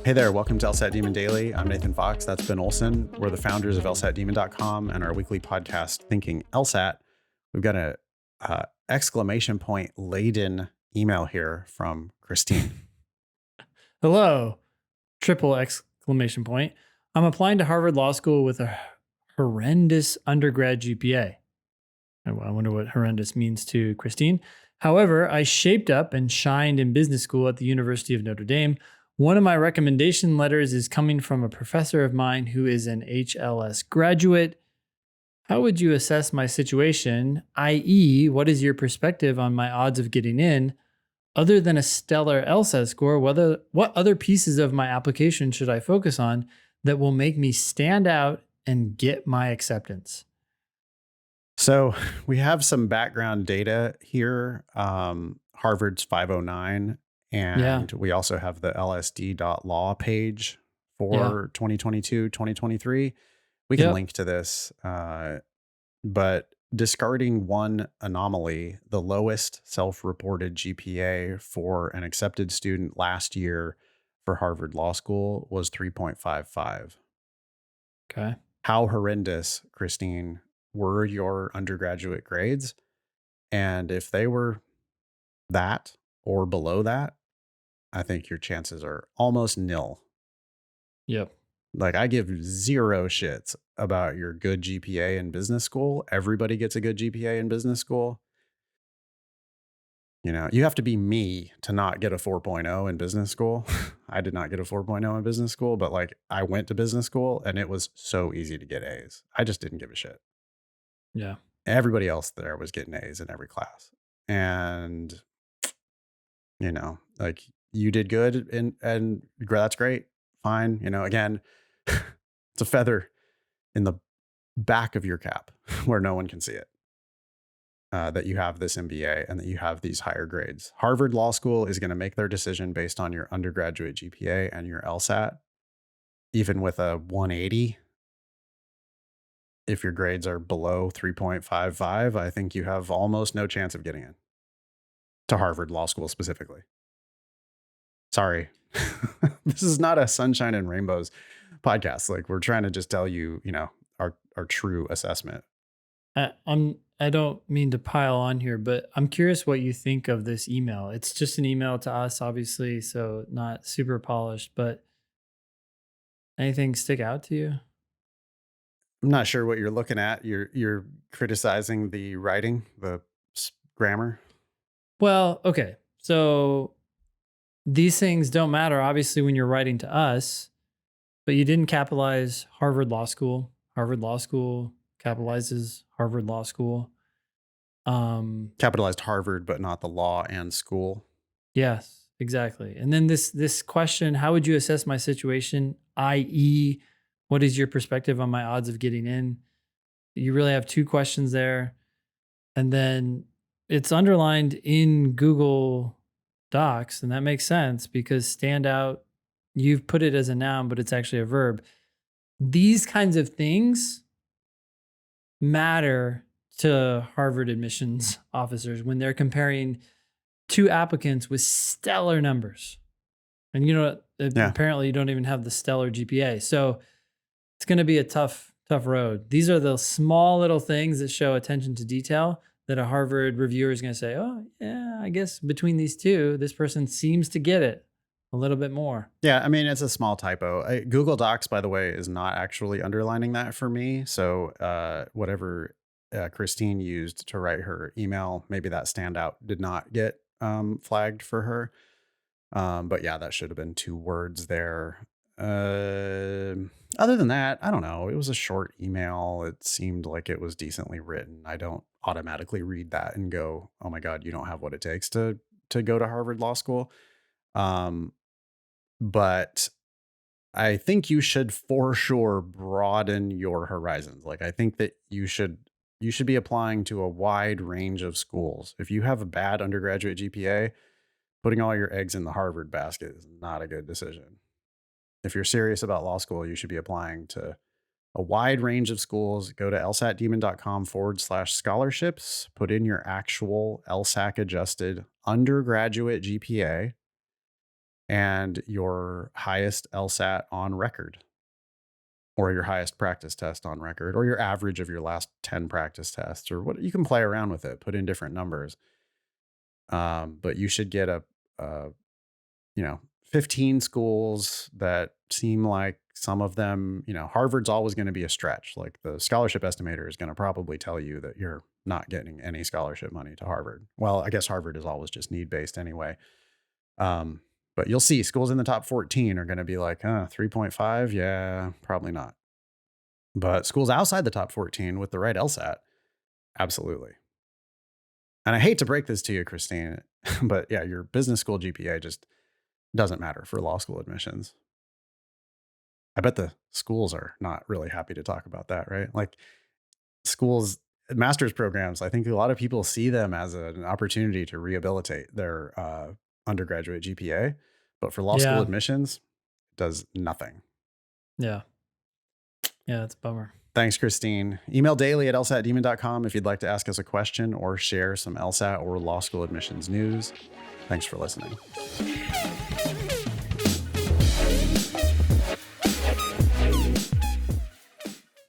Hey there, welcome to LSAT Demon Daily. I'm Nathan Fox. That's Ben Olson. We're the founders of LSATdemon.com and our weekly podcast, Thinking LSAT. We've got a exclamation point laden email here from Christine. Hello, triple exclamation point. I'm applying to Harvard Law School with a horrendous undergrad GPA. I wonder what horrendous means to Christine. However, I shaped up and shined in business school at the University of Notre Dame. One of my recommendation letters is coming from a professor of mine who is an HLS graduate. How would you assess my situation, i.e., what is your perspective on my odds of getting in? Other than a stellar LSAT score, what other pieces of my application should I focus on that will make me stand out and get my acceptance? So we have some background data here. Harvard's 509, and we also have the lsd.law page for 2022, 2023. We can link to this, but discarding one anomaly, the lowest self-reported GPA for an accepted student last year for Harvard Law School was 3.55. Okay. How horrendous, Christine, were your undergraduate grades? And if they were that or below that, I think your chances are almost nil. Yep. Like, I give zero shits about your good GPA in business school. Everybody gets a good GPA in business school. You know, you have to be me to not get a 4.0 in business school. I did not get a 4.0 in business school, but like, I went to business school and it was so easy to get A's. I just didn't give a shit. Yeah. Everybody else there was getting A's in every class. And, you know, like, you did good and that's great. Fine. You know, again, it's a feather in the back of your cap where no one can see it, that you have this MBA and that you have these higher grades. Harvard Law School is going to make their decision based on your undergraduate GPA and your LSAT. Even with a 180, if your grades are below 3.55, I think you have almost no chance of getting in to Harvard Law School specifically. Sorry. This is not a sunshine and rainbows podcast. Like, we're trying to just tell you, you know, our true assessment. I don't mean to pile on here, but I'm curious what you think of this email. It's just an email to us, obviously, so not super polished, but anything stick out to you? I'm not sure what you're looking at. You're criticizing the writing, the grammar. Well, okay. So these things don't matter, obviously, when you're writing to us, but you didn't capitalize Harvard Law School. Harvard Law School capitalizes Harvard Law School. Capitalized Harvard, but not the law and school. Yes, exactly. And then this question, how would you assess my situation, i.e., what is your perspective on my odds of getting in? You really have two questions there. And then it's underlined in Google Docs, and that makes sense because standout, you've put it as a noun, but it's actually a verb. These kinds of things matter to Harvard admissions officers when they're comparing two applicants with stellar numbers. And you know, apparently you don't even have the stellar GPA. So it's going to be a tough road. These are the small little things that show attention to detail that a Harvard reviewer is going to say, oh, yeah, I guess between these two, this person seems to get it a little bit more. Yeah, I mean, it's a small typo. Google Docs, by the way, is not actually underlining that for me. So whatever Christine used to write her email, maybe that standout did not get flagged for her. But yeah, that should have been 2 words there. Other than that, I don't know. It was a short email. It seemed like it was decently written. I don't automatically read that and go, oh my God, you don't have what it takes to go to Harvard Law School. But I think you should for sure broaden your horizons. Like, I think that you should be applying to a wide range of schools. If you have a bad undergraduate GPA, putting all your eggs in the Harvard basket is not a good decision. If you're serious about law school, you should be applying to a wide range of schools. Go to lsatdemon.com/scholarships, put in your actual LSAC adjusted undergraduate GPA, and your highest LSAT on record, or your highest practice test on record, or your average of your last 10 practice tests, or what. You can play around with it, put in different numbers. But you should get a 15 schools that seem like some of them, Harvard's always going to be a stretch. Like the scholarship estimator is going to probably tell you that you're not getting any scholarship money to Harvard. Well, I guess Harvard is always just need based anyway. But you'll see schools in the top 14 are going to be like, 3.5. Yeah, probably not. But schools outside the top 14 with the right LSAT, absolutely. And I hate to break this to you, Christine, but yeah, your business school GPA just doesn't matter for law school admissions. I bet the schools are not really happy to talk about that, right? Like schools, master's programs, I think a lot of people see them as an opportunity to rehabilitate their undergraduate GPA. But for law school admissions, it does nothing. Yeah. Yeah, it's a bummer. Thanks, Christine. Email daily@lsatdemon.com if you'd like to ask us a question or share some LSAT or law school admissions news. Thanks for listening.